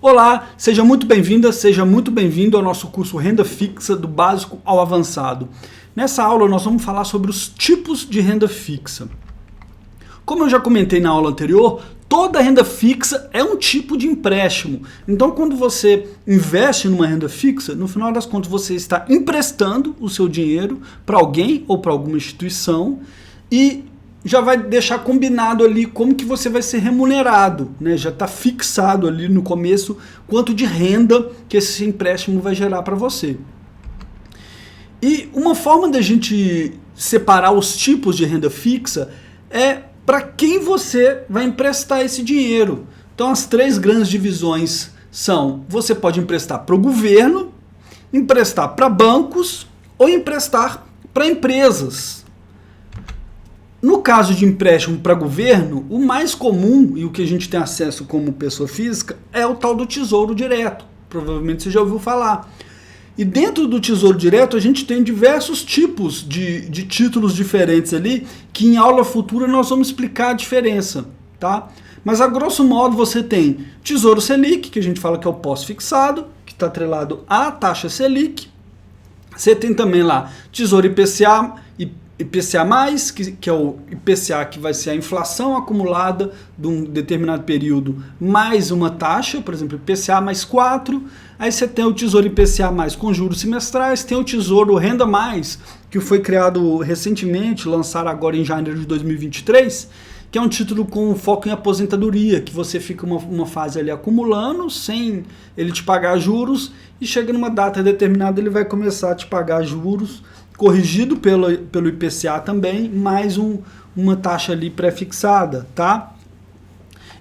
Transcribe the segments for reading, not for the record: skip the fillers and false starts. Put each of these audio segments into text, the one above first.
Olá, seja muito bem-vinda, seja muito bem-vindo ao nosso curso Renda Fixa do Básico ao Avançado. Nessa aula nós vamos falar sobre os tipos de renda fixa. Como eu já comentei na aula anterior, toda renda fixa é um tipo de empréstimo. Então, quando você investe numa renda fixa, no final das contas você está emprestando o seu dinheiro para alguém ou para alguma instituição e já vai deixar combinado ali como que você vai ser remunerado, né? Já está fixado ali no começo quanto de renda que esse empréstimo vai gerar para você. E uma forma da gente separar os tipos de renda fixa é para quem você vai emprestar esse dinheiro. Então as três grandes divisões são: você pode emprestar para o governo, emprestar para bancos ou emprestar para empresas. No caso de empréstimo para governo, o mais comum e o que a gente tem acesso como pessoa física é o tal do Tesouro Direto. Provavelmente você já ouviu falar. E dentro do Tesouro Direto a gente tem diversos tipos de títulos diferentes ali, que em aula futura nós vamos explicar a diferença, tá? Mas a grosso modo você tem Tesouro Selic, que a gente fala que é o pós-fixado, que está atrelado à taxa Selic. Você tem também lá Tesouro IPCA, IPCA+, que é o IPCA que vai ser a inflação acumulada de um determinado período, mais uma taxa, por exemplo, IPCA mais 4, aí você tem o Tesouro IPCA+, com juros semestrais, tem o Tesouro Renda+, que foi criado recentemente, lançado agora em janeiro de 2023, que é um título com foco em aposentadoria, que você fica uma fase ali acumulando, sem ele te pagar juros, e chega numa data determinada ele vai começar a te pagar juros, corrigido pelo IPCA também, mais uma taxa ali pré-fixada, tá?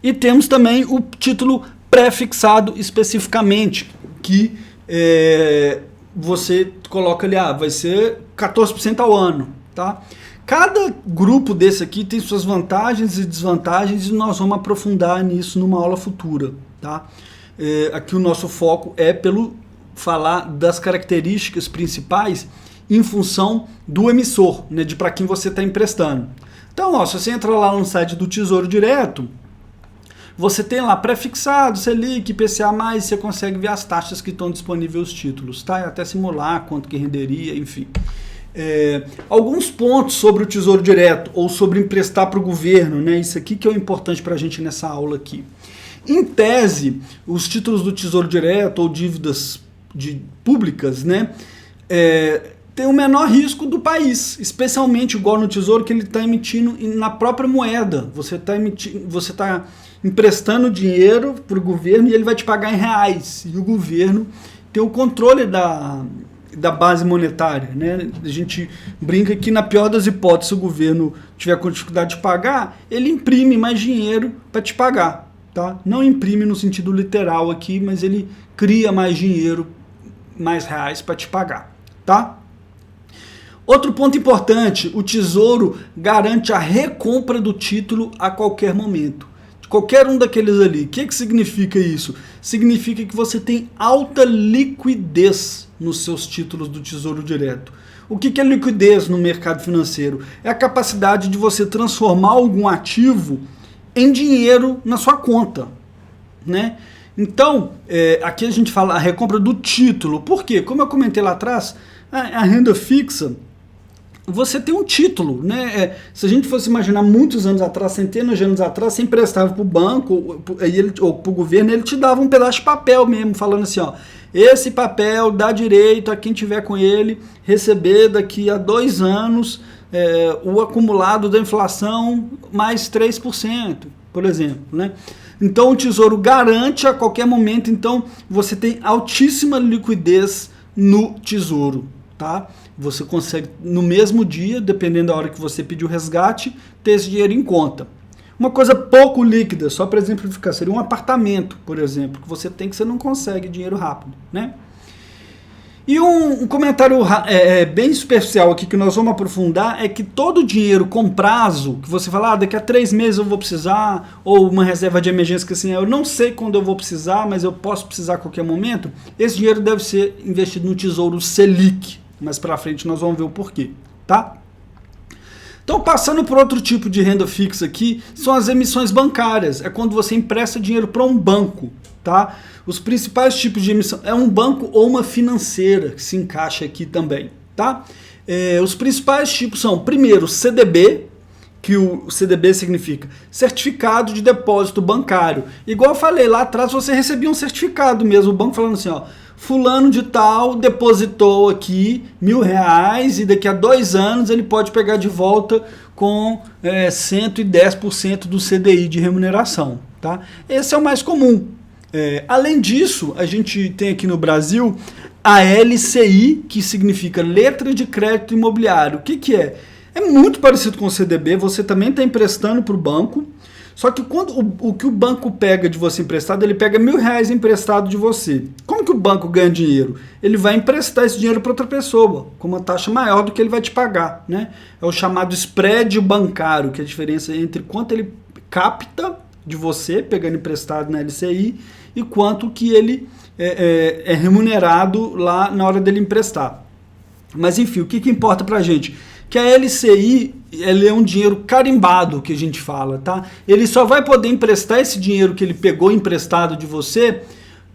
E temos também o título pré-fixado especificamente, que você coloca ali, vai ser 14% ao ano, tá? Cada grupo desse aqui tem suas vantagens e desvantagens e nós vamos aprofundar nisso numa aula futura, tá? Aqui o nosso foco é falar das características principais em função do emissor, né, de para quem você está emprestando. Então, se você entra lá no site do Tesouro Direto, você tem lá pré-fixado, Selic, IPCA+, você consegue ver as taxas que estão disponíveis os títulos, tá? E até simular quanto que renderia, enfim. Alguns pontos sobre o Tesouro Direto ou sobre emprestar para o governo, né? Isso aqui que é o importante para a gente nessa aula aqui. Em tese, os títulos do Tesouro Direto ou dívidas públicas, né? Tem o menor risco do país, especialmente igual no Tesouro, que ele está emitindo na própria moeda. Você está emprestando dinheiro para o governo e ele vai te pagar em reais. E o governo tem o controle da base monetária, né? A gente brinca que na pior das hipóteses, se o governo tiver com dificuldade de pagar, ele imprime mais dinheiro para te pagar, tá? Não imprime no sentido literal aqui, mas ele cria mais dinheiro, mais reais para te pagar, tá? Outro ponto importante, o Tesouro garante a recompra do título a qualquer momento. De qualquer um daqueles ali. O que significa isso? Significa que você tem alta liquidez nos seus títulos do Tesouro Direto. O que é liquidez no mercado financeiro? É a capacidade de você transformar algum ativo em dinheiro na sua conta, né? Então, aqui a gente fala a recompra do título. Por quê? Como eu comentei lá atrás, a renda fixa, você tem um título, né? Se a gente fosse imaginar muitos anos atrás, centenas de anos atrás, você emprestava para o banco ou para o governo, ele te dava um pedaço de papel mesmo, falando assim, esse papel dá direito a quem tiver com ele receber daqui a 2 anos o acumulado da inflação mais 3%, por exemplo, né? Então o Tesouro garante a qualquer momento, então você tem altíssima liquidez no Tesouro, tá? Você consegue no mesmo dia, dependendo da hora que você pedir o resgate, ter esse dinheiro em conta. Uma coisa pouco líquida, só para exemplificar, seria um apartamento, por exemplo, que você tem que você não consegue dinheiro rápido, né? E um comentário bem superficial aqui que nós vamos aprofundar é que todo dinheiro com prazo, que você fala, daqui a 3 meses eu vou precisar, ou uma reserva de emergência que assim, eu não sei quando eu vou precisar, mas eu posso precisar a qualquer momento, esse dinheiro deve ser investido no Tesouro Selic. Mais pra frente nós vamos ver o porquê, tá? Então, passando por outro tipo de renda fixa aqui, são as emissões bancárias. É quando você empresta dinheiro para um banco, tá? Os principais tipos de emissão, é um banco ou uma financeira que se encaixa aqui também, tá? Os principais tipos são, primeiro, CDB, que o CDB significa Certificado de Depósito Bancário. Igual eu falei, lá atrás você recebia um certificado mesmo, o banco falando assim, ó, fulano de tal depositou aqui R$1.000 e daqui a 2 anos ele pode pegar de volta com 110% do CDI de remuneração, tá? Esse é o mais comum. Além disso, a gente tem aqui no Brasil a LCI, que significa Letra de Crédito Imobiliário. O que é? É muito parecido com o CDB, você também está emprestando para o banco, só que quando o que o banco pega de você emprestado, ele pega R$1.000 emprestado de você. Como que o banco ganha dinheiro? Ele vai emprestar esse dinheiro para outra pessoa, com uma taxa maior do que ele vai te pagar, né? É o chamado spread bancário, que é a diferença entre quanto ele capta de você, pegando emprestado na LCI, e quanto que ele é remunerado lá na hora dele emprestar. Mas enfim, o que importa pra gente? Que a LCI, ele é um dinheiro carimbado, que a gente fala, tá? Ele só vai poder emprestar esse dinheiro que ele pegou emprestado de você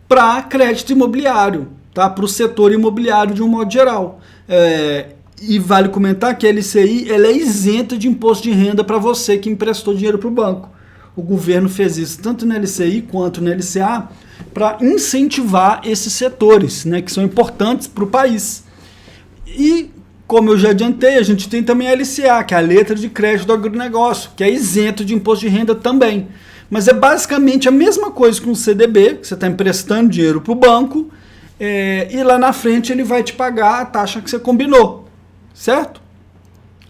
para crédito imobiliário, tá? Para o setor imobiliário de um modo geral. E vale comentar que a LCI, ela é isenta de imposto de renda para você que emprestou dinheiro para o banco. O governo fez isso tanto na LCI quanto na LCA para incentivar esses setores, né, que são importantes para o país. E, como eu já adiantei, a gente tem também a LCA, que é a Letra de Crédito do Agronegócio, que é isento de imposto de renda também. Mas é basicamente a mesma coisa que um CDB, que você está emprestando dinheiro para o banco, e lá na frente ele vai te pagar a taxa que você combinou, certo?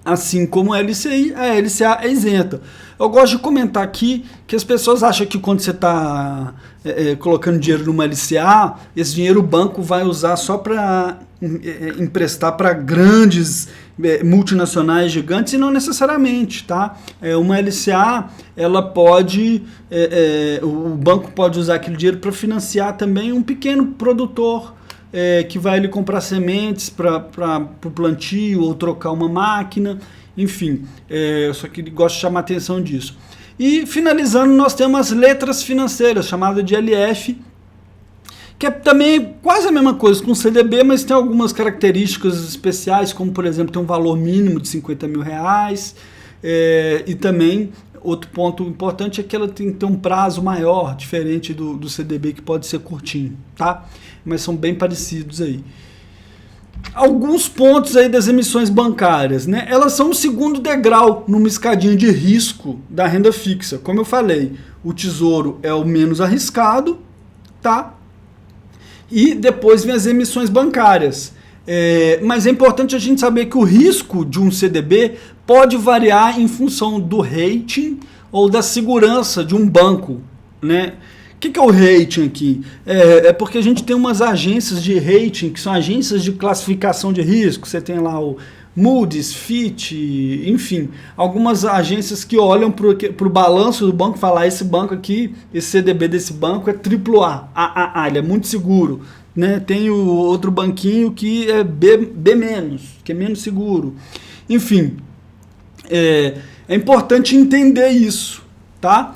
Assim como a LCI, a LCA é isenta. Eu gosto de comentar aqui que as pessoas acham que quando você está colocando dinheiro numa LCA, esse dinheiro o banco vai usar só para emprestar para grandes multinacionais gigantes, e não necessariamente, tá? Uma LCA, ela pode, o banco pode usar aquele dinheiro para financiar também um pequeno produtor que vai ali comprar sementes para o plantio ou trocar uma máquina, enfim, eu só que gosto de chamar a atenção disso. E finalizando, nós temos as letras financeiras, chamada de LF, que é também quase a mesma coisa com o CDB, mas tem algumas características especiais, como por exemplo, tem um valor mínimo de R$50.000, e também outro ponto importante é que ela tem que ter um prazo maior, diferente do CDB, que pode ser curtinho, tá? Mas são bem parecidos aí. Alguns pontos aí das emissões bancárias, né? Elas são o segundo degrau numa escadinha de risco da renda fixa. Como eu falei, o tesouro é o menos arriscado, tá? E depois vem as emissões bancárias. Mas é importante a gente saber que o risco de um CDB pode variar em função do rating ou da segurança de um banco, né? O que é o rating aqui? É porque a gente tem umas agências de rating, que são agências de classificação de risco. Você tem lá o Moody's, Fitch, enfim, algumas agências que olham para o balanço do banco e falam, esse banco aqui, esse CDB desse banco é AAA, ele é muito seguro. Né? Tem o outro banquinho que é B-, que é menos seguro. Enfim, é importante entender isso, tá?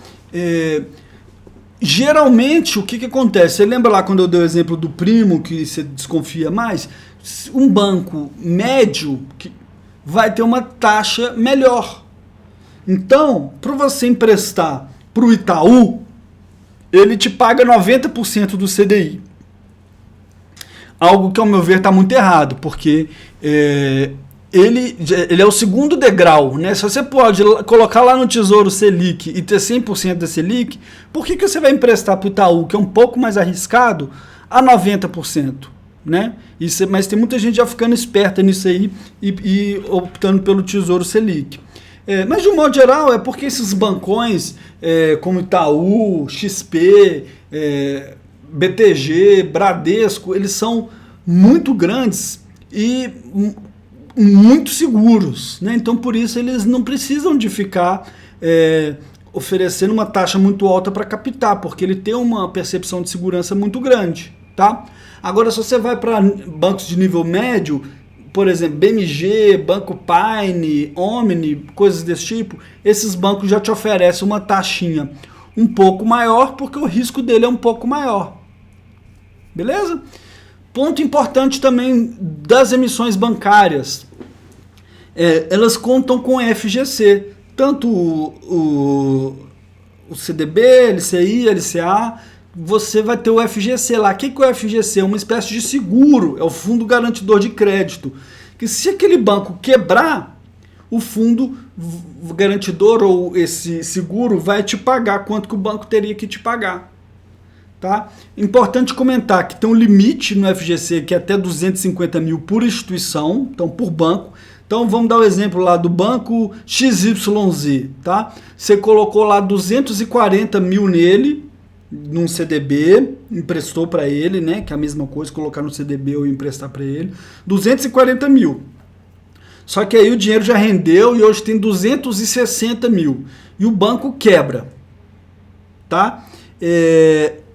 Geralmente, o que acontece? Você lembra lá quando eu dei o exemplo do primo, que você desconfia mais? Um banco médio que vai ter uma taxa melhor. Então, para você emprestar para o Itaú, ele te paga 90% do CDI. Algo que, ao meu ver, está muito errado, porque ele é o segundo degrau, né? Se você pode colocar lá no Tesouro Selic e ter 100% da Selic, por que você vai emprestar para o Itaú, que é um pouco mais arriscado, a 90%? Né? Mas tem muita gente já ficando esperta nisso aí e optando pelo Tesouro Selic. Mas de um modo geral é porque esses bancões como Itaú, XP, BTG, Bradesco, eles são muito grandes e muito seguros, né? Então por isso eles não precisam de ficar oferecendo uma taxa muito alta para captar, porque ele tem uma percepção de segurança muito grande, tá? Agora, se você vai para bancos de nível médio, por exemplo, BMG, Banco Paine, Omni, coisas desse tipo, esses bancos já te oferecem uma taxinha um pouco maior, porque o risco dele é um pouco maior. Beleza? Ponto importante também das emissões bancárias. Elas contam com FGC, tanto o CDB, LCI, LCA, você vai ter o FGC lá. O que é o FGC? É uma espécie de seguro, é o Fundo Garantidor de Crédito, que se aquele banco quebrar, o fundo garantidor ou esse seguro vai te pagar quanto que o banco teria que te pagar. Tá? Importante comentar que tem um limite no FGC que é até 250 mil por instituição, então por banco. Então vamos dar o exemplo lá do banco XYZ, tá? Você colocou lá 240 mil nele, num CDB, emprestou para ele, né? Que é a mesma coisa, colocar no CDB ou emprestar para ele, 240 mil. Só que aí o dinheiro já rendeu e hoje tem 260 mil. E o banco quebra, tá?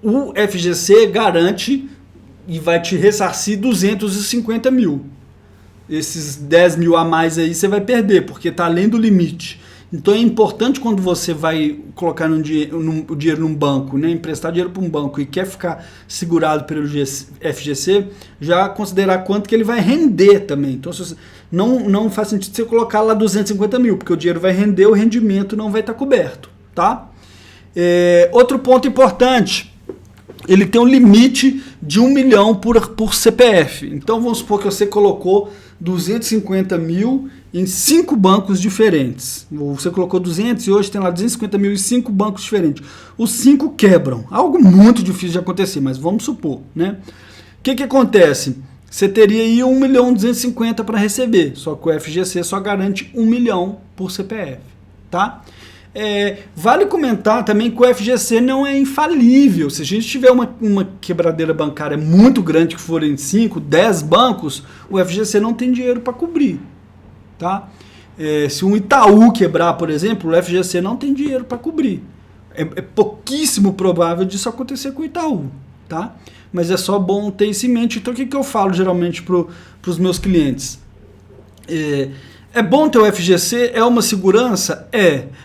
O FGC garante e vai te ressarcir 250 mil. Esses 10 mil a mais aí você vai perder, porque está além do limite. Então é importante quando você vai colocar o dinheiro num banco, né, emprestar dinheiro para um banco e quer ficar segurado pelo FGC, já considerar quanto que ele vai render também. Então não faz sentido você colocar lá 250 mil, porque o dinheiro vai render, o rendimento não vai estar coberto. Tá? Outro ponto importante, ele tem um limite de 1 milhão por CPF. Então vamos supor que você colocou 250 mil em 5 bancos diferentes. Você colocou 200 e hoje tem lá 250 mil em 5 bancos diferentes. Os 5 quebram. Algo muito difícil de acontecer, mas vamos supor, né? O que acontece? Você teria aí 1 milhão 250 para receber, só que o FGC só garante 1 milhão por CPF, tá? Vale comentar também que o FGC não é infalível. Se a gente tiver uma quebradeira bancária muito grande, que forem 5, 10 bancos, o FGC não tem dinheiro para cobrir. Tá? Se um Itaú quebrar, por exemplo, o FGC não tem dinheiro para cobrir. É pouquíssimo provável disso acontecer com o Itaú. Tá? Mas é só bom ter isso em mente. Então o que eu falo geralmente para os meus clientes? É bom ter o FGC? É uma segurança?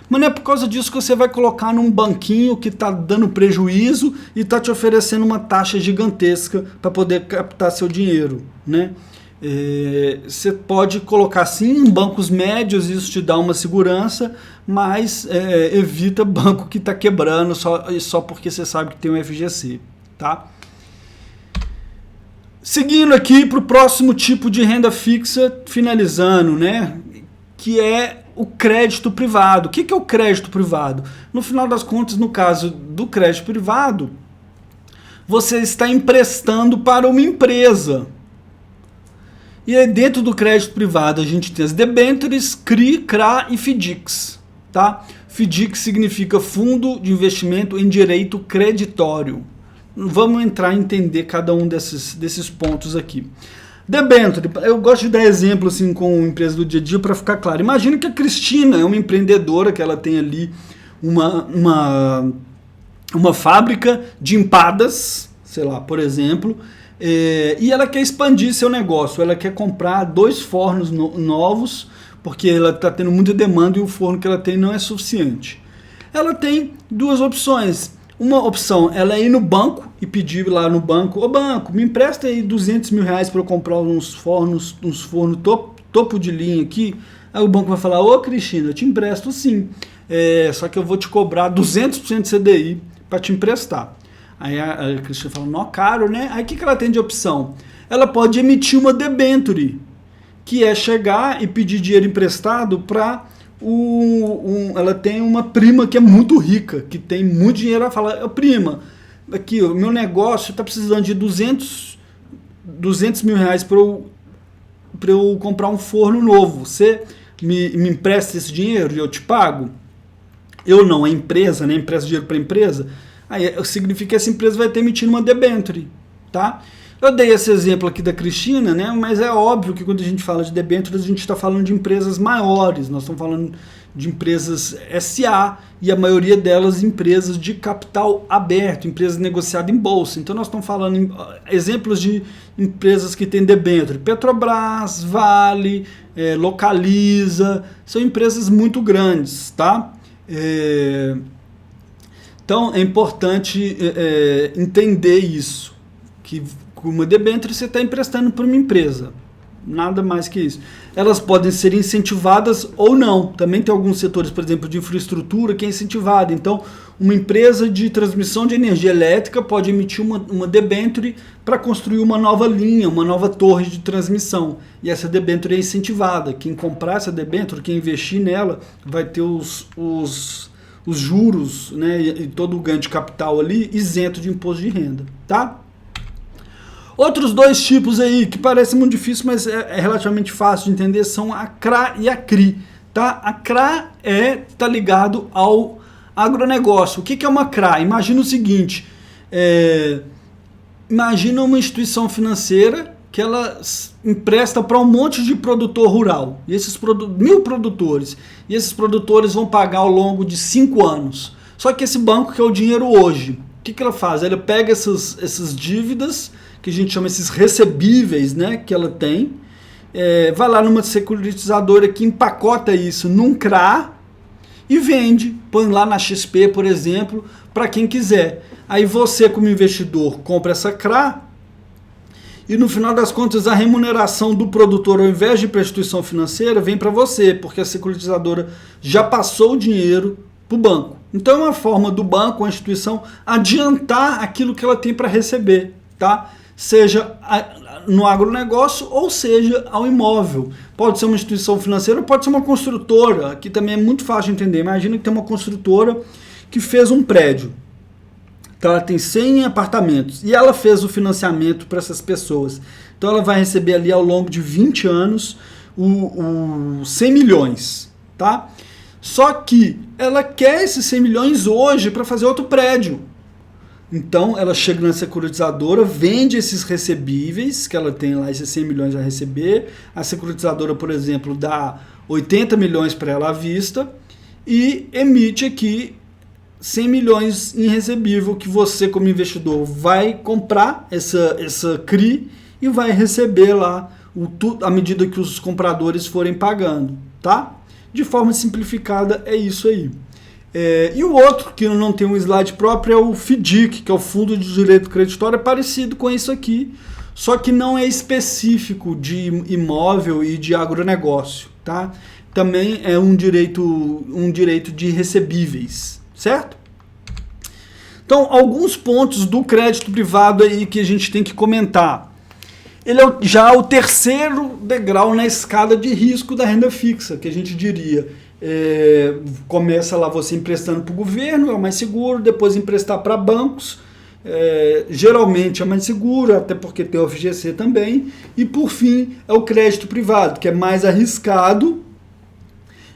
Mas não é por causa disso que você vai colocar num banquinho que está dando prejuízo e está te oferecendo uma taxa gigantesca para poder captar seu dinheiro, né? Você pode colocar sim em bancos médios, isso te dá uma segurança, mas evita banco que está quebrando só porque você sabe que tem um FGC, tá? Seguindo aqui para o próximo tipo de renda fixa, finalizando, né? Que é o crédito privado. O que é o crédito privado? No final das contas, no caso do crédito privado, você está emprestando para uma empresa. E aí dentro do crédito privado a gente tem as debêntures, CRI, CRA e FDICs. Tá? FDIC significa Fundo de Investimento em Direito Creditório. Vamos entrar e entender cada um desses pontos aqui. Debênture, eu gosto de dar exemplo assim, com empresa do dia a dia para ficar claro. Imagina que a Cristina é uma empreendedora, que ela tem ali uma fábrica de empadas, sei lá, por exemplo, e ela quer expandir seu negócio. Ela quer comprar 2 fornos novos, porque ela está tendo muita demanda e o forno que ela tem não é suficiente. Ela tem 2 opções. Uma opção, ela é ir no banco e pedir lá no banco: ô banco, me empresta aí 200 mil reais para eu comprar uns fornos topo de linha aqui. Aí o banco vai falar: ô Cristina, eu te empresto sim, só que eu vou te cobrar 200% de CDI para te emprestar. Aí a Cristina fala: não, caro, né? Aí o que ela tem de opção? Ela pode emitir uma debênture, que é chegar e pedir dinheiro emprestado para... ela tem uma prima que é muito rica, que tem muito dinheiro. Ela fala: prima, aqui o meu negócio está precisando de 200 mil reais para eu comprar um forno novo. Você me empresta esse dinheiro e eu te pago? Eu não, a empresa, né? Empresta dinheiro para a empresa. Aí significa que essa empresa vai ter emitido uma debênture, tá? Eu dei esse exemplo aqui da Cristina, né? Mas é óbvio que quando a gente fala de debêntures, a gente está falando de empresas maiores. Nós estamos falando de empresas SA e a maioria delas empresas de capital aberto, empresas negociadas em bolsa. Então nós estamos falando em exemplos de empresas que têm debênture: Petrobras, Vale, Localiza, são empresas muito grandes, tá? Então, é importante entender isso, que com uma debênture você está emprestando para uma empresa, nada mais que isso. Elas podem ser incentivadas ou não. Também tem alguns setores, por exemplo, de infraestrutura que é incentivada. Então, uma empresa de transmissão de energia elétrica pode emitir uma debênture para construir uma nova linha, uma nova torre de transmissão. E essa debênture é incentivada. Quem comprar essa debênture, quem investir nela, vai ter os juros, né, e todo o ganho de capital ali isento de imposto de renda, tá? Outros dois tipos aí que parecem muito difíceis, mas é relativamente fácil de entender, são a CRA e a CRI, tá? A CRA tá ligado ao agronegócio. O que é uma CRA? Imagina o seguinte, imagina uma instituição financeira que ela empresta para um monte de produtor rural, e esses 1.000 produtores, e esses produtores vão pagar ao longo de 5 anos. Só que esse banco quer o dinheiro hoje. O que ela faz? Ela pega essas dívidas, que a gente chama esses recebíveis, né, que ela tem, vai lá numa securitizadora que empacota isso num CRA e vende, põe lá na XP, por exemplo, para quem quiser. Aí você, como investidor, compra essa CRA e no final das contas a remuneração do produtor, ao invés de ir para a instituição financeira, vem para você, porque a securitizadora já passou o dinheiro para o banco. Então é uma forma do banco, a instituição, adiantar aquilo que ela tem para receber, tá? Seja no agronegócio ou seja ao imóvel. Pode ser uma instituição financeira, pode ser uma construtora, que também é muito fácil de entender. Imagina que tem uma construtora que fez um prédio. Então ela tem 100 apartamentos e ela fez o financiamento para essas pessoas. Então ela vai receber ali ao longo de 20 anos 100 milhões, tá? Só que ela quer esses 100 milhões hoje para fazer outro prédio. Então ela chega na securitizadora, vende esses recebíveis, que ela tem lá esses 100 milhões a receber. A securitizadora, por exemplo, dá 80 milhões para ela à vista e emite aqui 100 milhões em recebível que você, como investidor, vai comprar essa CRI e vai receber lá à medida que os compradores forem pagando, tá? De forma simplificada, é isso aí. E o outro, que não tem um slide próprio, é o FDIC, que é o Fundo de Direito Creditório, é parecido com isso aqui, só que não é específico de imóvel e de agronegócio, tá? Também é um direito de recebíveis, certo? Então, alguns pontos do crédito privado aí que a gente tem que comentar. Ele é já o terceiro degrau na escada de risco da renda fixa, que a gente diria. Começa lá você emprestando para o governo, é o mais seguro, depois emprestar para bancos, geralmente é mais seguro, até porque tem o FGC também, e por fim é o crédito privado, que é mais arriscado,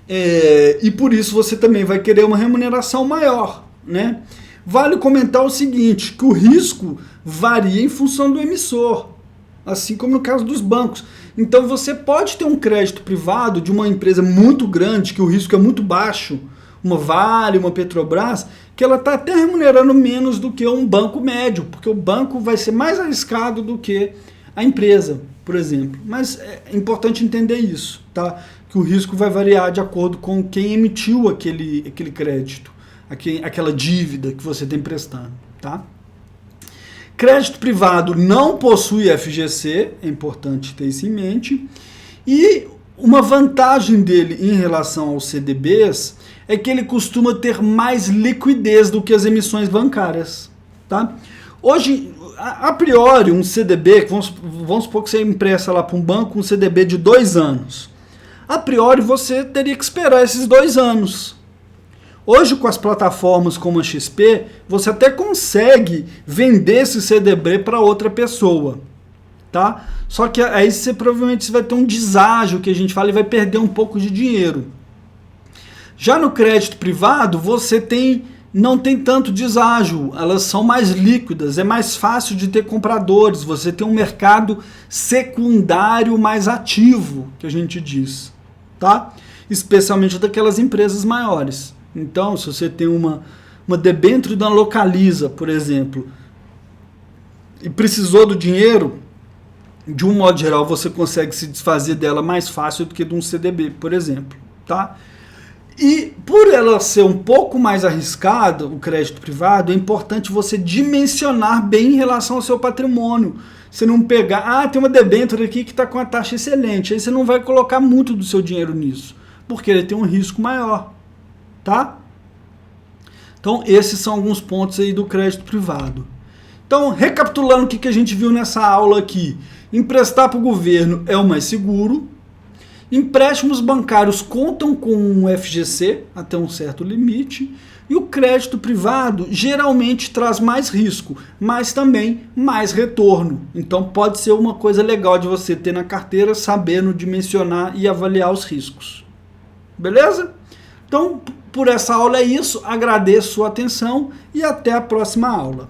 e por isso você também vai querer uma remuneração maior, né? Vale comentar o seguinte, que o risco varia em função do emissor, assim como no caso dos bancos. Então você pode ter um crédito privado de uma empresa muito grande, que o risco é muito baixo, uma Vale, uma Petrobras, que ela está até remunerando menos do que um banco médio, porque o banco vai ser mais arriscado do que a empresa, por exemplo. Mas é importante entender isso, tá? Que o risco vai variar de acordo com quem emitiu aquele crédito, aquela dívida que você está emprestando, tá? Crédito privado não possui FGC, é importante ter isso em mente, e uma vantagem dele em relação aos CDBs é que ele costuma ter mais liquidez do que as emissões bancárias, tá? Hoje, a priori, um CDB, vamos supor que você empresta lá para um banco um CDB de 2 anos. A priori, você teria que esperar esses 2 anos. Hoje, com as plataformas como a XP, você até consegue vender esse CDB para outra pessoa, tá? Só que aí você provavelmente vai ter um deságio, que a gente fala, e vai perder um pouco de dinheiro. Já no crédito privado, você não tem tanto deságio, elas são mais líquidas, é mais fácil de ter compradores, você tem um mercado secundário mais ativo, que a gente diz, tá? Especialmente daquelas empresas maiores. Então, se você tem uma debênture da Localiza, por exemplo, e precisou do dinheiro, de um modo geral, você consegue se desfazer dela mais fácil do que de um CDB, por exemplo, tá? E por ela ser um pouco mais arriscada, o crédito privado, é importante você dimensionar bem em relação ao seu patrimônio. Você não pegar, tem uma debênture aqui que está com uma taxa excelente, aí você não vai colocar muito do seu dinheiro nisso, porque ele tem um risco maior, tá? Então esses são alguns pontos aí do crédito privado. Então, recapitulando o que a gente viu nessa aula aqui, emprestar para o governo é o mais seguro. Empréstimos bancários contam com um FGC até um certo limite, e o crédito privado geralmente traz mais risco, mas também mais retorno. Então pode ser uma coisa legal de você ter na carteira, sabendo dimensionar e avaliar os riscos. Beleza? Então, por essa aula é isso, agradeço sua atenção e até a próxima aula.